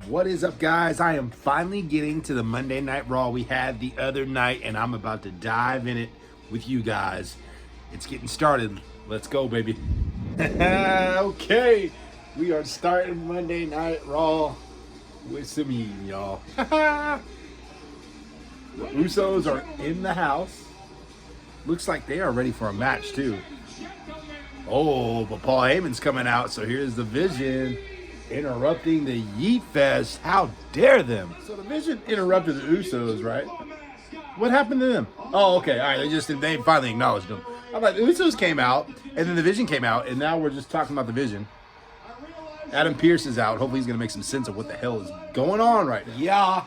What is up, guys? I am finally getting to the Monday Night Raw we had the other night, and I'm about to dive in it with you guys. It's getting started. Let's go, baby. Okay, we are starting Monday Night Raw with some eating, y'all. The Usos are in the house. Looks like they are ready for a match, too. Oh, but Paul Heyman's coming out, so here's the Vision interrupting the Yeet Fest. How dare them? So the Vision interrupted the Usos, right? What happened to them? Oh, okay. All right, they finally acknowledged them. I'm like, the Usos came out, and then the Vision came out, and now we're just talking about the Vision. Adam Pearce is out. Hopefully he's going to make some sense of what the hell is going on right now. Yeah.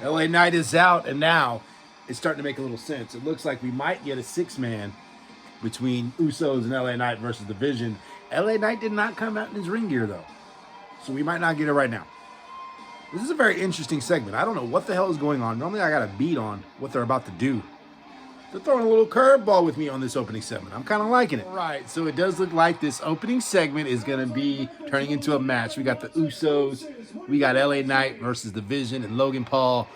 LA Knight is out, and now it's starting to make a little sense. It looks like we might get a six-man between Usos and LA Knight versus the Vision. LA Knight did not come out in his ring gear, though. So we might not get it right now. This is a very interesting segment. I don't know what the hell is going on. Normally I got a beat on what they're about to do. They're throwing a little curveball with me on this opening segment. I'm kind of liking it. All right, so it does look like this opening segment is going to be turning into a match. We got the Usos. We got LA Knight versus the Vision and Logan Paul,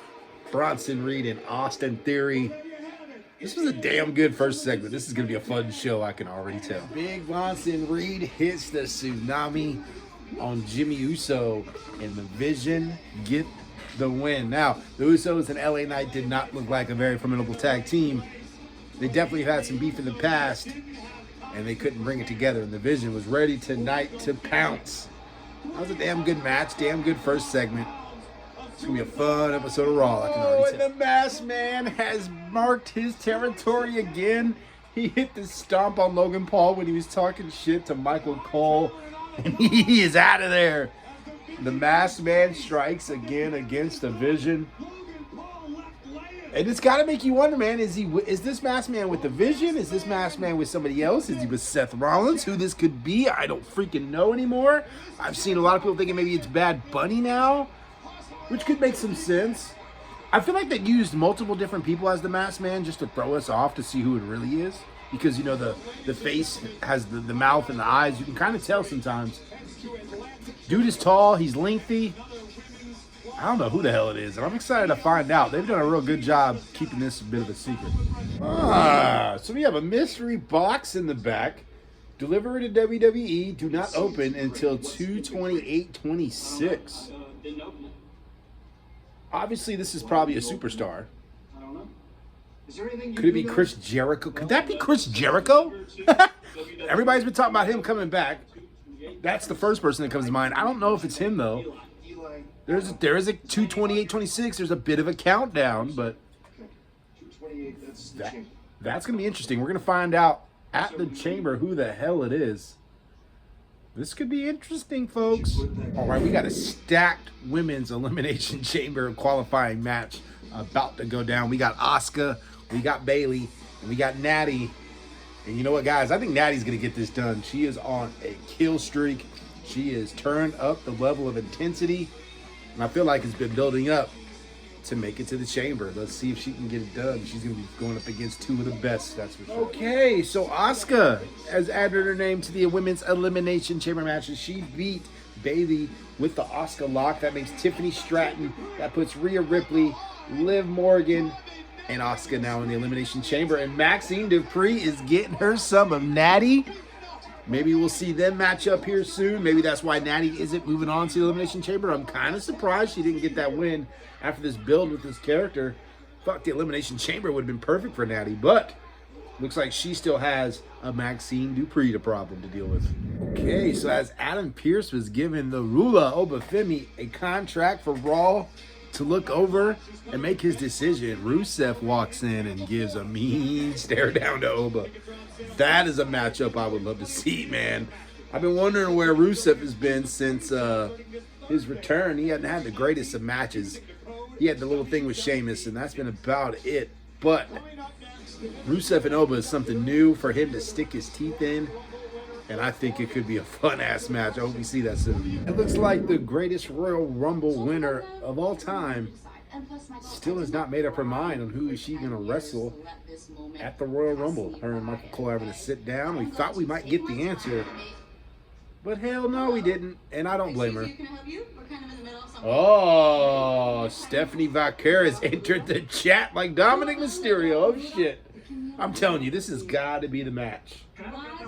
Bronson Reed, and Austin Theory. This was a damn good first segment. This is going to be a fun show, I can already tell. Big Bronson Reed hits the tsunami on Jimmy Uso, and the Vision get the win. Now, the Usos and LA Knight did not look like a very formidable tag team. They definitely had some beef in the past, and they couldn't bring it together, and the Vision was ready tonight to pounce. That was a damn good match, damn good first segment. It's going to be a fun episode of Raw, I can already tell. And the Masked Man has marked his territory again. He hit the stomp on Logan Paul when he was talking shit to Michael Cole, and he is out of there. The Masked Man strikes again against the Vision. And it's got to make you wonder, man, is this Masked Man with the Vision? Is this Masked Man with somebody else? Is he with Seth Rollins? Who this could be, I don't freaking know anymore. I've seen a lot of people thinking maybe it's Bad Bunny now, which could make some sense. I feel like they used multiple different people as the Masked Man just to throw us off to see who it really is. Because, you know, the face has the mouth and the eyes. You can kind of tell sometimes. Dude is tall. He's lengthy. I don't know who the hell it is. And I'm excited to find out. They've done a real good job keeping this a bit of a secret. So we have a mystery box in the back. Delivery to WWE. Do not open until 2/28/26. Obviously, this is probably a superstar. Could it be Chris Jericho? Could that be Chris Jericho? Everybody's been talking about him coming back. That's the first person that comes to mind. I don't know if it's him, though. There is a 2/28/26. There's a bit of a countdown, but that's going to be interesting. We're going to find out at the Chamber who the hell it is. This could be interesting, folks. All right, we got a stacked women's Elimination Chamber qualifying match about to go down. We got Asuka, we got Bayley, and we got Natty. And you know what, guys? I think Natty's going to get this done. She is on a kill streak. She is turned up the level of intensity. And I feel like it's been building up to make it to the Chamber. Let's see if she can get it done. She's going to be going up against two of the best, that's for sure. Okay, so Asuka has added her name to the Women's Elimination Chamber matches. She beat Bayley with the Asuka lock. That makes Tiffany Stratton. That puts Rhea Ripley, Liv Morgan, and Asuka now in the Elimination Chamber. And Maxine Dupree is getting her some of Natty. Maybe we'll see them match up here soon. Maybe that's why Natty isn't moving on to the Elimination Chamber. I'm kind of surprised she didn't get that win after this build with this character. Thought the Elimination Chamber would have been perfect for Natty, but looks like she still has a Maxine Dupree problem to deal with. Okay, so as Adam Pearce was giving the Rula Obafemi a contract for Raw to look over and make his decision, Rusev walks in and gives a mean stare down to Oba. That is a matchup I would love to see, man. I've been wondering where Rusev has been since his return. He hadn't had the greatest of matches. He had the little thing with Sheamus, and that's been about it. But Rusev and Oba is something new for him to stick his teeth in, and I think it could be a fun-ass match. I hope we see that soon. It looks like the greatest Royal Rumble winner of all time still has not made up her mind on who is she going to wrestle at the Royal Rumble. Her and Michael Cole having to sit down. We thought we might get the answer, But hell no, we didn't. And I don't blame her. Oh, Stephanie Vaquer has entered the chat like Dominic Mysterio. Oh, shit. I'm telling you, this has got to be the match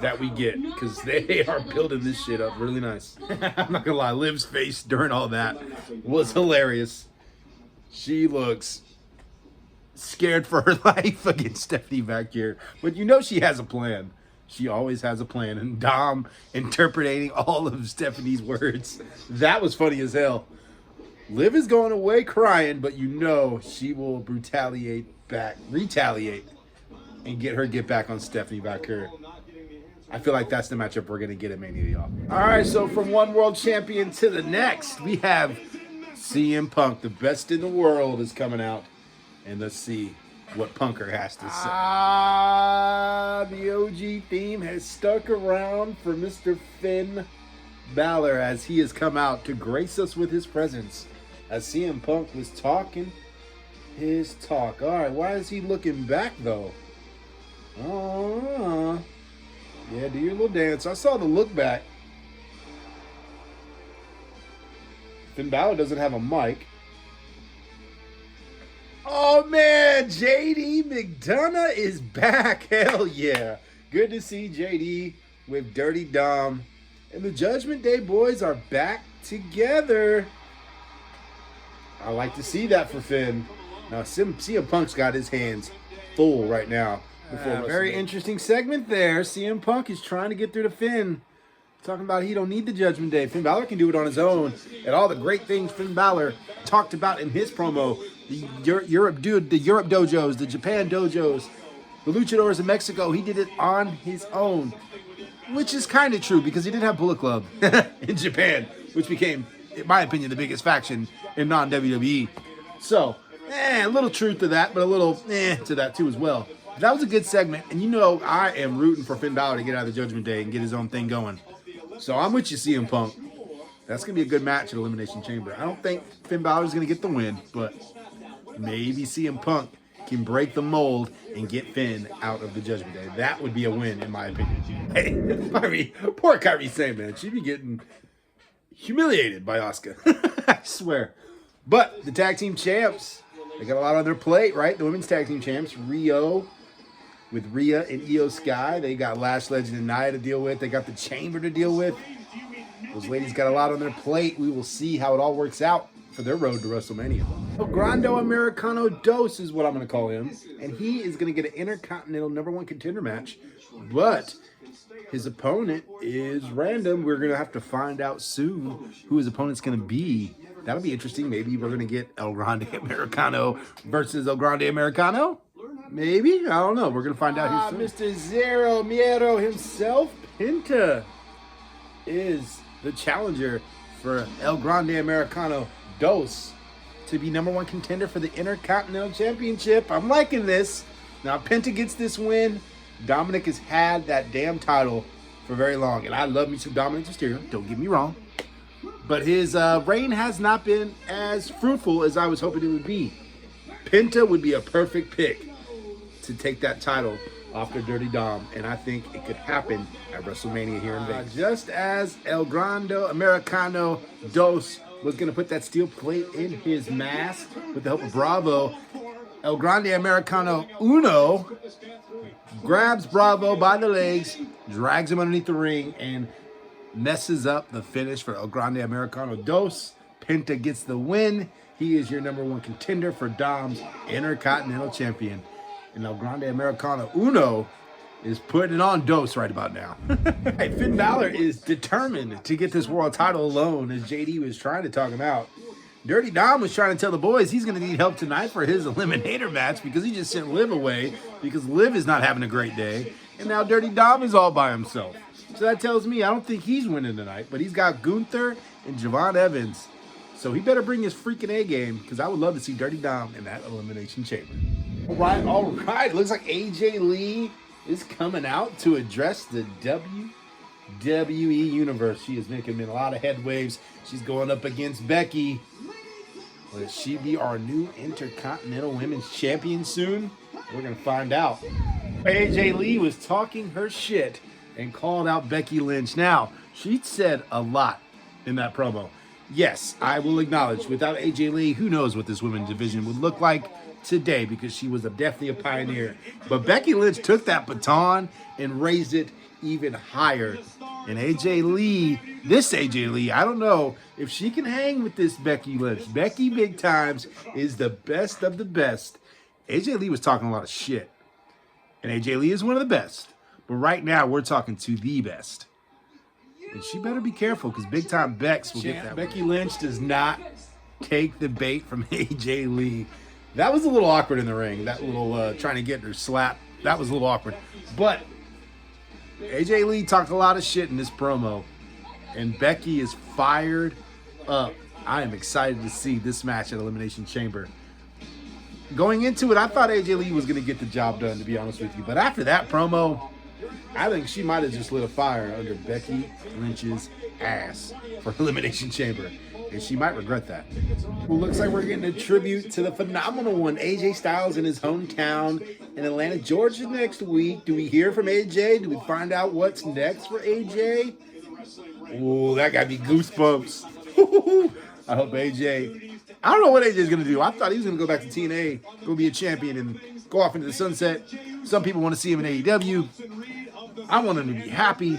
that we get because they are building this shit up really nice. I'm not going to lie. Liv's face during all that was hilarious. She looks scared for her life against Stephanie Vaquer. But you know she has a plan. She always has a plan. And Dom interpreting all of Stephanie's words. That was funny as hell. Liv is going away crying, but you know she will retaliate, and get back on Stephanie Vaquer. I feel like that's the matchup we're going to get at Mania, y'all. All right, so from one world champion to the next, we have CM Punk. The best in the world is coming out. And let's see what Punker has to say. The OG theme has stuck around for Mr. Finn Balor as he has come out to grace us with his presence. As CM Punk was talking his talk. All right, why is he looking back, though? Yeah, do your little dance. I saw the look back. Finn Balor doesn't have a mic. Oh, man, JD McDonough is back. Hell yeah. Good to see JD with Dirty Dom. And the Judgment Day boys are back together. I like to see that for Finn. Now, CM Punk's got his hands full right now. Very interesting segment there. CM Punk is trying to get through to Finn. Talking about he don't need the Judgment Day. Finn Balor can do it on his own. And all the great things Finn Balor talked about in his promo. The Europe dojos, the Japan dojos, the luchadors in Mexico. He did it on his own. Which is kind of true because he did have Bullet Club in Japan. Which became, in my opinion, the biggest faction in non-WWE. So, a little truth to that, but a little to that too as well. That was a good segment, and you know I am rooting for Finn Balor to get out of the Judgment Day and get his own thing going. So I'm with you, CM Punk. That's going to be a good match at Elimination Chamber. I don't think Finn Balor is going to get the win, but maybe CM Punk can break the mold and get Finn out of the Judgment Day. That would be a win, in my opinion. Hey, poor Kairi Sane, man. She'd be getting humiliated by Asuka. I swear. But the tag team champs, they got a lot on their plate, right? The women's tag team champs, Rio, with Rhea and Io Sky. They got Lash Legend and Nia to deal with. They got the Chamber to deal with. Those ladies got a lot on their plate. We will see how it all works out for their road to WrestleMania. El Grande Americano Dos is what I'm going to call him. And he is going to get an Intercontinental #1 contender match. But his opponent is random. We're going to have to find out soon who his opponent's going to be. That'll be interesting. Maybe we're going to get El Grande Americano versus El Grande Americano. Maybe. I don't know. We're going to find out here soon. Mr. Zero Miedo himself, Penta, is the challenger for El Grande Americano Dos to be #1 contender for the Intercontinental Championship. I'm liking this. Now, Penta gets this win. Dominic has had that damn title for very long. And I love me some Dominic Mysterio. Don't get me wrong. But his reign has not been as fruitful as I was hoping it would be. Penta would be a perfect pick to take that title off their Dirty Dom, and I think it could happen at WrestleMania here in Vegas. Just as El Grande Americano Dos was going to put that steel plate in his mask with the help of Bravo, El Grande Americano Uno grabs Bravo by the legs, drags him underneath the ring, and messes up the finish for El Grande Americano Dos. Penta gets the win. He is your #1 contender for Dom's Intercontinental Champion. And El Grande Americano Uno is putting it on Dos right about now. Hey, Finn Balor is determined to get this world title alone as JD was trying to talk him out. Dirty Dom was trying to tell the boys he's going to need help tonight for his Eliminator match because he just sent Liv away because Liv is not having a great day. And now Dirty Dom is all by himself. So that tells me I don't think he's winning tonight, but he's got Gunther and Javon Evans. So he better bring his freaking A game because I would love to see Dirty Dom in that Elimination Chamber. All right. It looks like AJ Lee is coming out to address the WWE Universe. She is making a lot of headwaves. She's going up against Becky. Will she be our new Intercontinental Women's Champion soon? We're going to find out. AJ Lee was talking her shit and called out Becky Lynch. Now, She said a lot in that promo. Yes, I will acknowledge, without AJ Lee, who knows what this women's division would look like today, because she was definitely a pioneer. But Becky Lynch took that baton and raised it even higher. And AJ Lee, this AJ Lee, I don't know if she can hang with this Becky Lynch. Becky Big Times is the best of the best. AJ Lee was talking a lot of shit. And AJ Lee is one of the best. But right now, we're talking to the best. And she better be careful, because Big Time Bex will get that. Becky Lynch does not take the bait from AJ Lee. That was a little awkward in the ring. That little trying to get her slap. That was a little awkward. But AJ Lee talked a lot of shit in this promo. And Becky is fired up. I am excited to see this match at Elimination Chamber. Going into it, I thought AJ Lee was going to get the job done, to be honest with you. But after that promo, I think she might have just lit a fire under Becky Lynch's ass for Elimination Chamber. And she might regret that. Well, looks like we're getting a tribute to the phenomenal one, AJ Styles, in his hometown in Atlanta, Georgia next week. Do we hear from AJ? Do we find out what's next for AJ? Oh, that got me goosebumps. I hope AJ... I don't know what AJ's going to do. I thought he was going to go back to TNA, go be a champion, and go off into the sunset. Some people want to see him in AEW. I want him to be happy.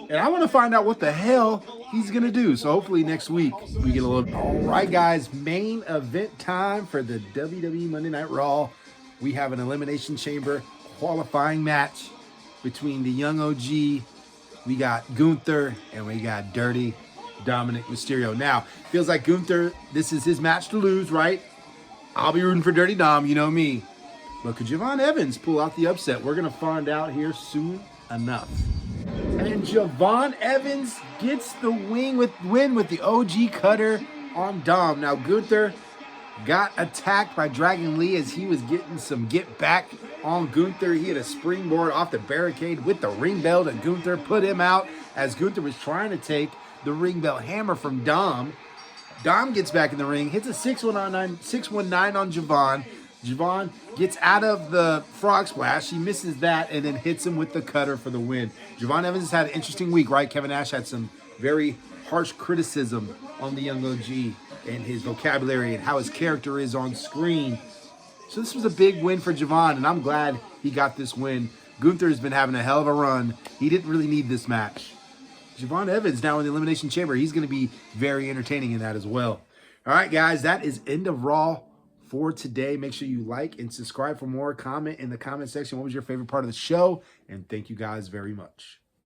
And I want to find out what the hell he's going to do. So hopefully next week we get a little... All right, guys. Main event time for the WWE Monday Night Raw. We have an Elimination Chamber qualifying match between the Young OG. We got Gunther and we got Dirty Dominic Mysterio. Now, feels like Gunther, this is his match to lose, right? I'll be rooting for Dirty Dom, you know me. But could Javon Evans pull out the upset? We're going to find out here soon enough. And Javon Evans gets the win with the OG cutter on Dom. Now, Gunther got attacked by Dragon Lee as he was getting some get back on Gunther. He had a springboard off the barricade with the ring bell, and Gunther put him out as Gunther was trying to take the ring bell hammer from Dom. Dom gets back in the ring, hits a 619 on Javon. Javon gets out of the frog splash. He misses that and then hits him with the cutter for the win. Javon Evans has had an interesting week, right? Kevin Nash had some very harsh criticism on the Young OG and his vocabulary and how his character is on screen. So this was a big win for Javon, and I'm glad he got this win. Gunther has been having a hell of a run. He didn't really need this match. Javon Evans now in the Elimination Chamber. He's going to be very entertaining in that as well. All right, guys, that is end of Raw for today. Make sure you like and subscribe for more. Comment in the comment section. What was your favorite part of the show? And thank you guys very much.